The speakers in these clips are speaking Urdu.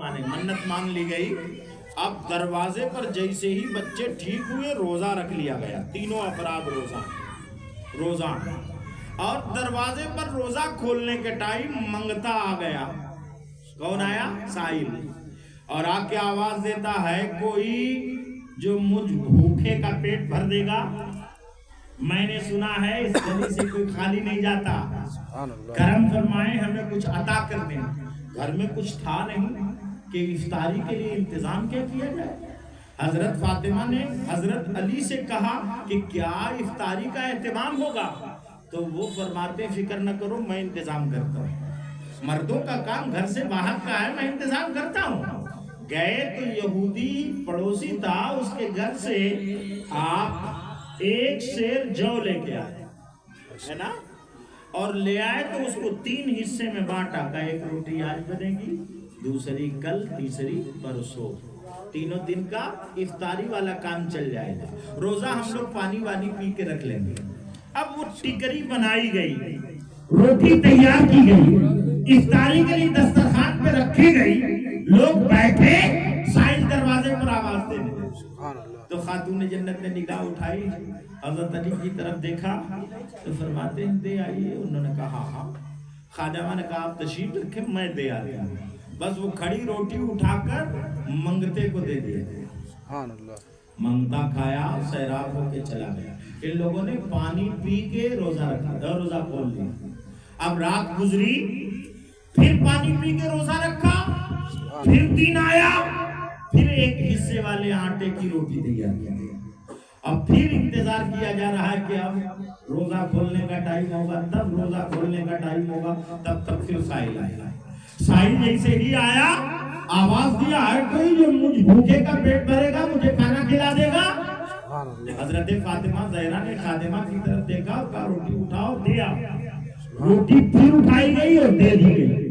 مانے منت مان لی گئی. اب دروازے پر جیسے ہی بچے ٹھیک ہوئے روزہ رکھ لیا گیا, تینوں افراد روزہ. اور دروازے پر روزہ کھولنے کے ٹائم منگتا آ گیا. کون آیا؟ سائل. اور آ کے آواز دیتا ہے کوئی جو مجھ بھوکے کا پیٹ بھر دے گا. میں نے سنا ہے اس گلی سے کوئی خالی نہیں جاتا, کرم فرمائیں ہمیں کچھ عطا کر دیں. گھر میں کچھ تھا نہیں کہ افطاری کے لیے انتظام کیا جائے. حضرت فاطمہ نے حضرت علی سے کہا کہ کیا افطاری کا اہتمام ہوگا؟ تو وہ فرماتے فکر نہ کرو میں انتظام کرتا ہوں. مردوں کا کام گھر سے باہر کا ہے, میں انتظام کرتا ہوں. گئے تو یہودی پڑوسی تھا, اس کے گھر سے آپ ایک سیر جو لے کے آئے ہے نا, اور لے آئے تو اس کو 3 حصے میں بانٹا کہ ایک روٹی آج بنے گی, دوسری کل, تیسری پرسوں. تینوں دن کا افطاری والا کام چل جائے گا. روزہ ہم لوگ پانی وانی پی کے رکھ لیں گے. اب وہ ٹکری بنائی گئی, روٹی تیار کی گئی, افطاری کے لیے دسترخوان پہ رکھی گئی. لوگ بیٹھے, سائل دروازے پر آواز دینے لگے. تو خاتون جنت نے نگاہ اٹھائی, حضرت علی کی طرف دیکھا تو فرماتے ہیں دے آئیے. انہوں نے کہا ہاں. خادمہ نے کہا آپ تشریف رکھیں میں دے آتی ہوں. بس وہ کھڑی روٹی اٹھا کر منگتے کو دے دیا. منگتا کھایا, سیراب ہو کے چلا گیا. ان لوگوں نے پانی پی کے روزہ رکھا, روزہ کھول لیا. اب رات گزری, پھر پانی پی کے روزہ رکھا, پھر دن آیا, پھر ایک حصے والے آٹے کی روٹی تیار کیا گیا. اب پھر انتظار کیا جا رہا ہے کہ اب روزہ کھولنے کا ٹائم ہوگا, تب روزہ کھولنے کا ٹائم ہوگا, تب تک پھر سائل آیا. سائل جیسے ہی آیا آواز دیا ہے کوئی جو مجھ بھوکے کا پیٹ بھرے گا, مجھے کھانا کھلا دے گا. حضرت فاطمہ زہرا نے خادمہ کی طرف دیکھا اور کہا روٹی اٹھاؤ, دیا. روٹی پھر اٹھائی گئی اور دے دی گئی.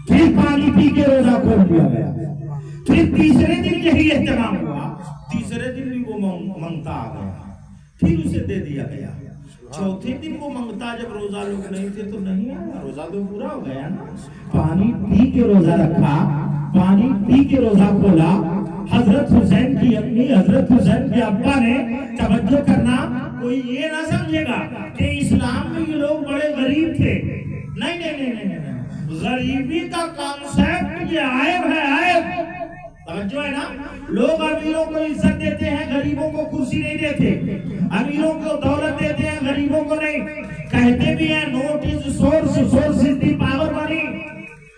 پھر پانی پی کے روزہ کھول دیا گیا. پھر تیسرے دن یہی اہتمام ہوا, تیسرے دن بھی وہ منگتا آ گیا, پھر اسے دے دیا گیا. چوتھے دن وہ منگتا جب روزہ لوگ نہیں تھے تو نہیں آیا, روزہ تو پورا ہو گیا نا. پانی پی کے روزہ رکھا, پانی پی کے روزہ کھولا. حضرت حسین کی امی, حضرت حسین کے ابا نے توجہ کرنا, کوئی یہ نہ سمجھے گا کہ اسلام میں یہ لوگ بڑے غریب تھے. نہیں نہیں نہیں نہیں, غریبی کا کانسیپٹ یہ عیب ہے, عیب. توجہ ہے نا, لوگ امیروں کو عزت دیتے ہیں, غریبوں کو کرسی نہیں دیتے. امیروں کو دولت دیتے ہیں, غریبوں کو نہیں. کہتے بھی ہیں not is source, source is the power بنی.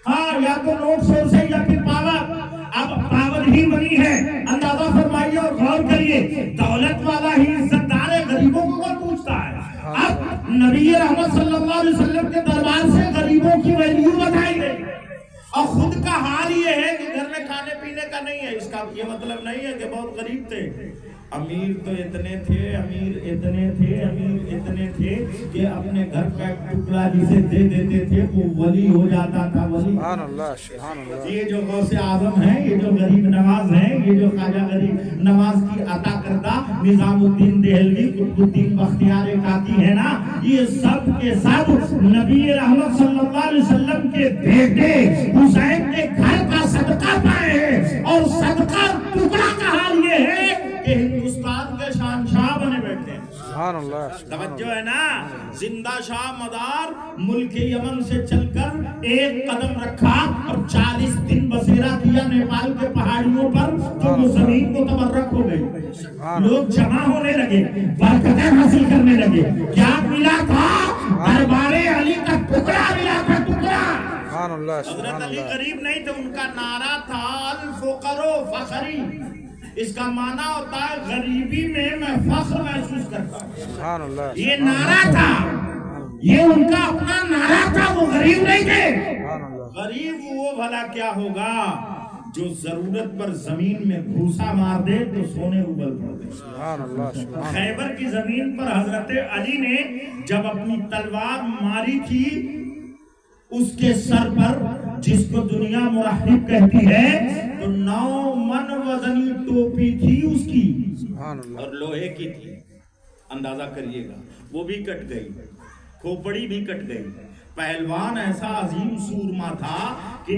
ہاں, یا تو نوٹ سورس ہے یا پھر پاور. اب پاور ہی بنی ہے, اندازہ فرمائیے اور غور کریے. دولت والا ہی عزت دار ہے, غریبوں کو کون پوچھتا ہے. اب نبی رحمت صلی اللہ علیہ وسلم کے دربار سے غریبوں کی ویلیو بتائی گئی. اور خود کا حال یہ ہے کہ گھر میں کھانے پینے کا نہیں ہے. اس کا یہ مطلب نہیں ہے کہ بہت غریب تھے. امیر تو اتنے تھے, امیر اتنے تھے, امیر اتنے تھے کہ اپنے گھر کا ایک ٹکڑا جسے دے دیتے تھے وہ ولی ہو جاتا تھا. ولی. سبحان اللہ, سبحان اللہ. یہ جو غوث اعظم ہیں, یہ جو غریب نواز ہیں, یہ جو خواجہ غریب نواز کی عطا کردہ نظام الدین دہلوی, قطب الدین بختیار کاکی ہے نا, یہ سب کے سب نبی رحمت صلی اللہ علیہ وسلم کے بیٹے حسین کے گھر کا صدقہ پائے ہیں. اور صدقہ ٹکڑا کا حال یہ ہے کہ ہندوستان کے شہنشاہ بنے بیٹھے ہیں. سبحان اللہ. توجہ ہے نا, زندہ شاہ مدار ملک یمن سے چل کر ایک قدم رکھا اور 40 دن بسیرا کیا نیپال کے پہاڑیوں پر, تو وہ زمین کو تبرک ہو گئی. لوگ جمع ہونے لگے, برکتیں حاصل کرنے لگے. کیا ملا تھا؟ دربار علی کا ٹکڑا ملا تھا, ٹکڑا. حضرت علی غریب نہیں تھے, ان کا نعرہ تھا الفقر فخری. اس کا معنی ہوتا ہے غریبی میں میں فخر محسوس کرتا ہوں. سبحان اللہ. یہ نعرہ تھا, یہ ان کا اپنا نعرہ تھا, وہ غریب نہیں تھے. غریب وہ بھلا کیا ہوگا جو ضرورت پر زمین میں گھوسا مار دے تو سونے ابل پڑ دے. سبحان اللہ. خیبر کی زمین پر حضرت علی نے جب اپنی تلوار ماری تھی, اس کے سر پر جس کو دنیا مرحب کہتی ہے تو 9 من وزنی ٹوپی تھی اس کی, اور لوہے کی تھی. اندازہ کریے گا, وہ بھی کٹ گئی, کھوپڑی بھی کٹ گئی. پہلوان ایسا عظیم سورما تھا کہ